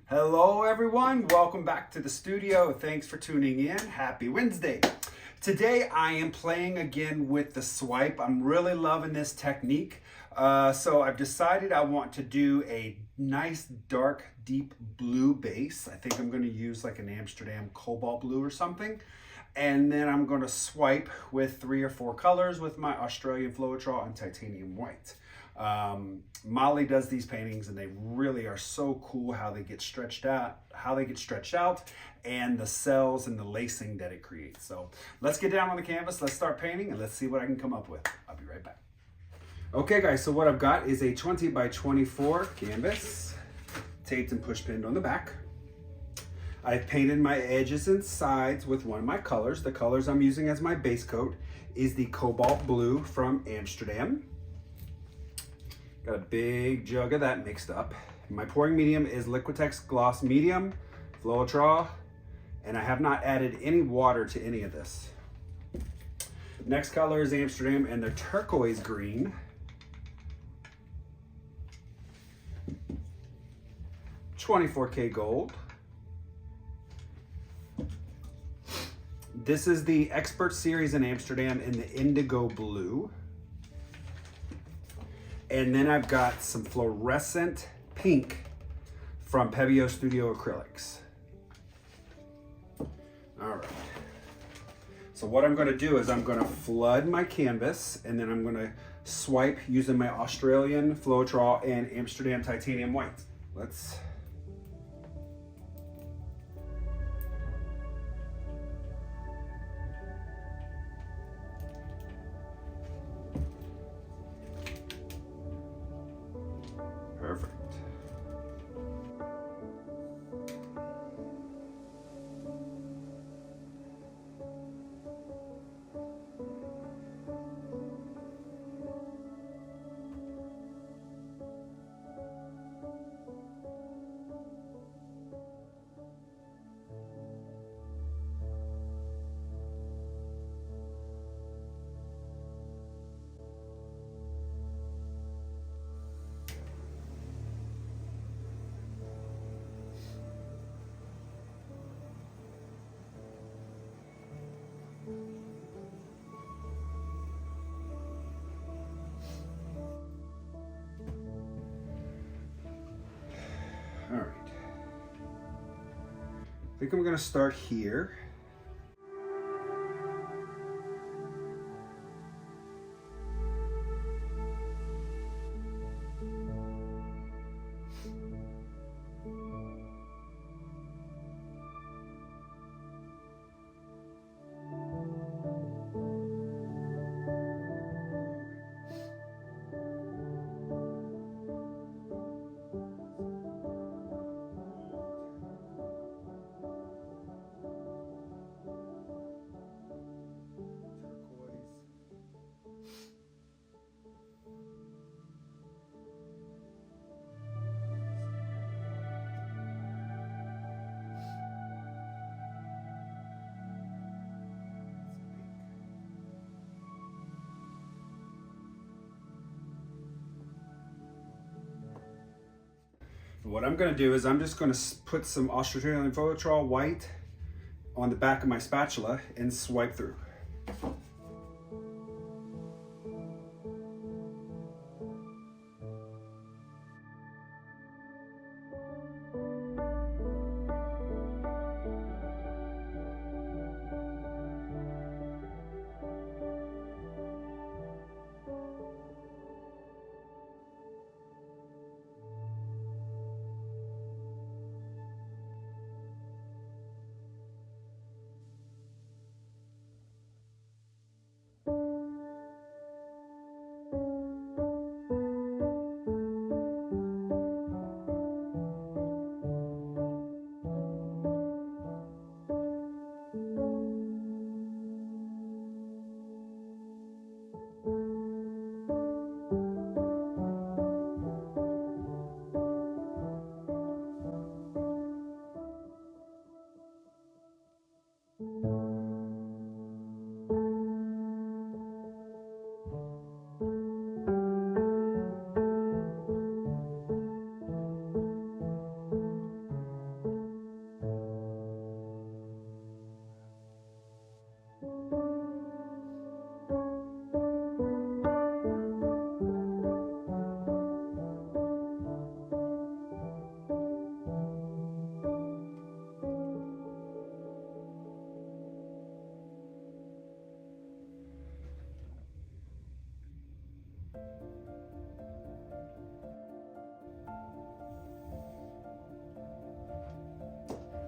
Hello everyone, welcome back to the studio. Thanks for tuning in. Happy Wednesday. Today I am playing again with the swipe. I'm really loving this technique. So I've decided I want to do a nice dark deep blue base. I think I'm going to use like an Amsterdam Cobalt blue or something. And then I'm going to swipe with 3 or 4 colors with my Australian Floretrol and titanium white. Molly does these paintings and they really are so cool how they get stretched out, and the cells and the lacing that it creates. So let's get down on the canvas, let's start painting, and let's see what I can come up with. I'll be right back. Okay guys, so what I've got is a 20 by 24 canvas, taped and push pinned on the back. I've painted my edges and sides with one of my colors. The colors I'm using as my base coat is the Cobalt blue from Amsterdam. Got a big jug of that mixed up. My pouring medium is Liquitex Gloss Medium, Floretrol, and I have not added any water to any of this. Next color is Amsterdam and the turquoise green. $24K gold. This is the Expert Series in Amsterdam in the Indigo blue. And then I've got some Florescent pink from Pebeo Studio Acrylics. All right. So what I'm going to do is I'm going to flood my canvas, and then I'm going to swipe using my Australian Floretrol and Amsterdam titanium white. Let's... Perfect. All right. I think I'm going to start here. What I'm going to do is I'm just going to put some Australian Floretrol white on the back of my spatula and swipe through.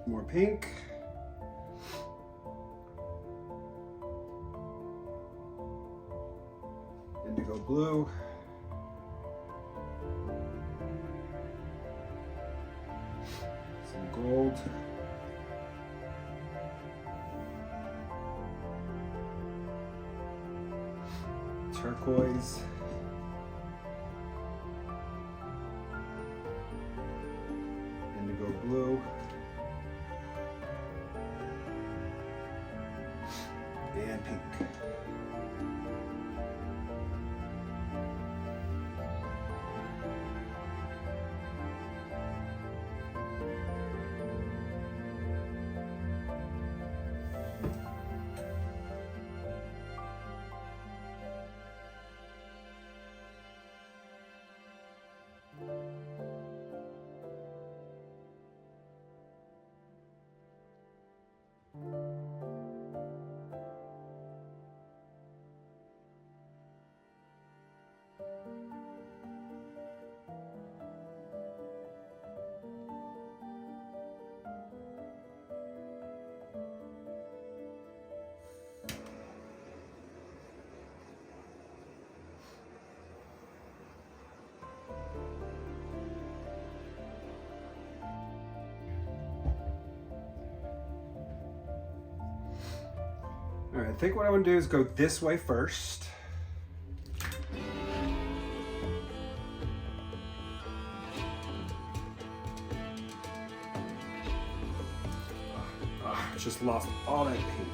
More pink. Indigo blue. Some gold. Turquoise. Indigo blue. And pink. All right, I think what I want to do is go this way first. Just lost all that pink.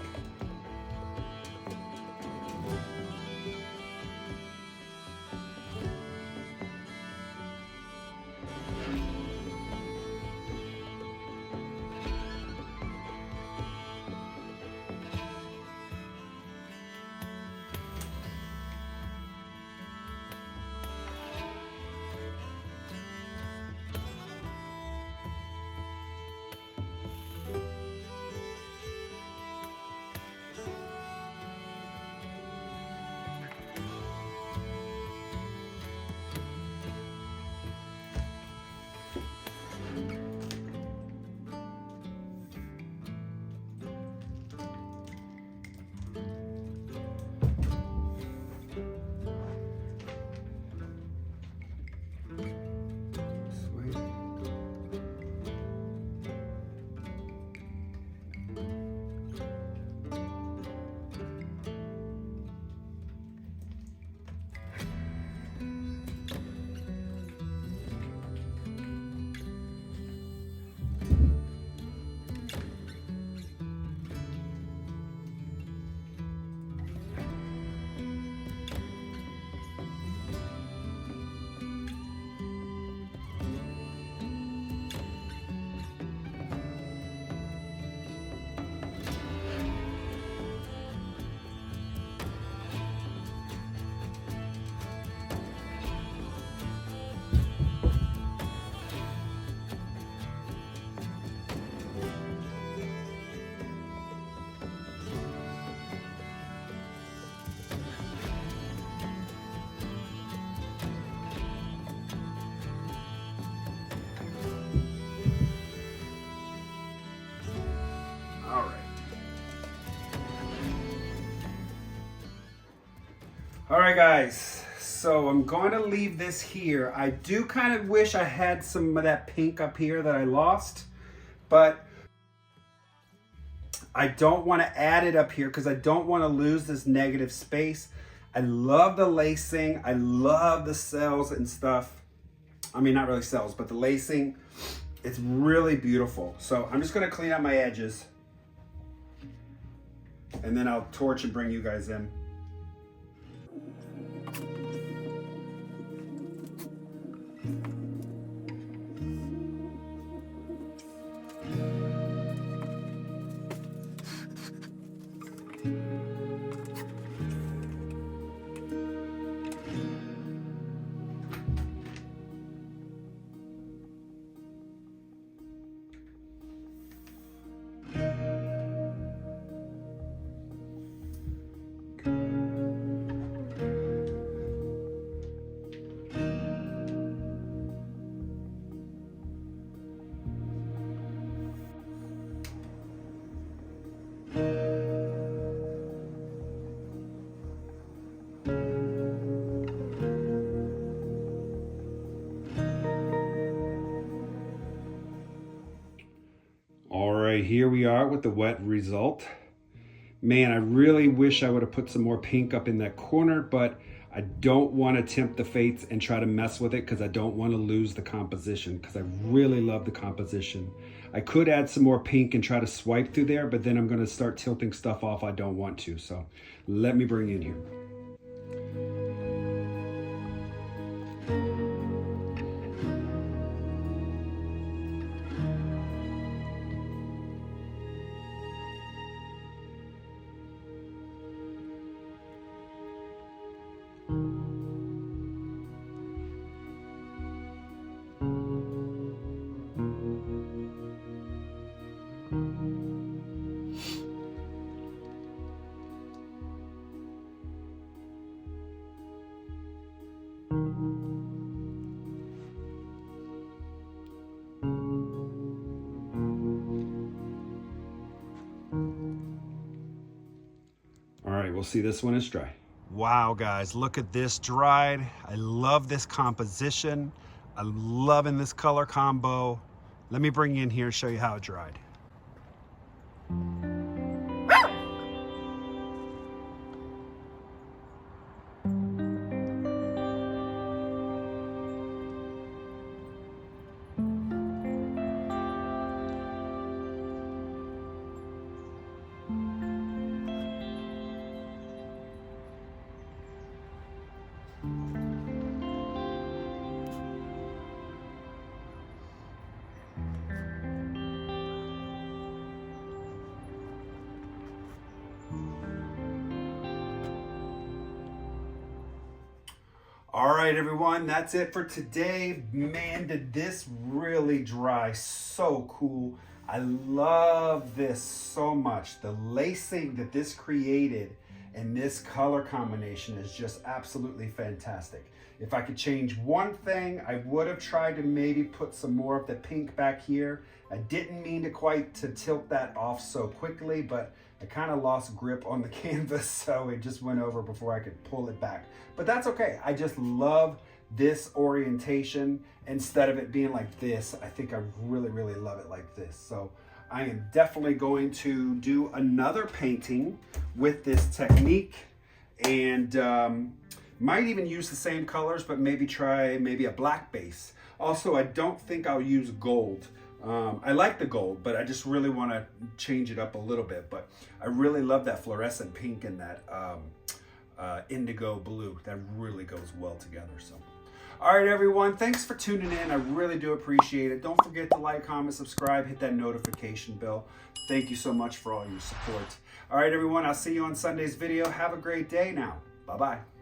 All right, guys, so I'm going to leave this here. I do kind of wish I had some of that pink up here that I lost, but I don't want to add it up here because I don't want to lose this negative space. I love the lacing. I love the cells and stuff. I mean, not really cells, but the lacing. It's really beautiful. So I'm just going to clean up my edges, and then I'll torch and bring you guys in. right, here we are with the wet result. Man, I really wish I would have put some more pink up in that corner, but I don't want to tempt the fates and try to mess with it because I don't want to lose the composition, because I really love the composition. I could add some more pink and try to swipe through there, but then I'm going to start tilting stuff off I don't want to. So let me bring in here. All right, we'll see this one is dry. Wow, guys, look at this dried. I love this composition. I'm loving this color combo. Let me bring you in here and show you how it dried. All right, everyone, that's it for today. Man, did this really dry so cool. I love this so much. The lacing that this created and this color combination is just absolutely fantastic. If I could change one thing, I would have tried to maybe put some more of the pink back here. I didn't mean to quite tilt that off so quickly, but I kind of lost grip on the canvas, so it just went over before I could pull it back. But that's okay. I just love this orientation instead of it being like this. I think I really, really love it like this. So I am definitely going to do another painting with this technique, and might even use the same colors, but maybe try a black base. Also, I don't think I'll use gold. I like the gold, but I just really want to change it up a little bit. But I really love that fluorescent pink and that indigo blue. That really goes well together. So, all right, everyone, thanks for tuning in. I really do appreciate it. Don't forget to like, comment, subscribe, hit that notification bell. Thank you so much for all your support. All right, everyone, I'll see you on Sunday's video. Have a great day now. Bye-bye.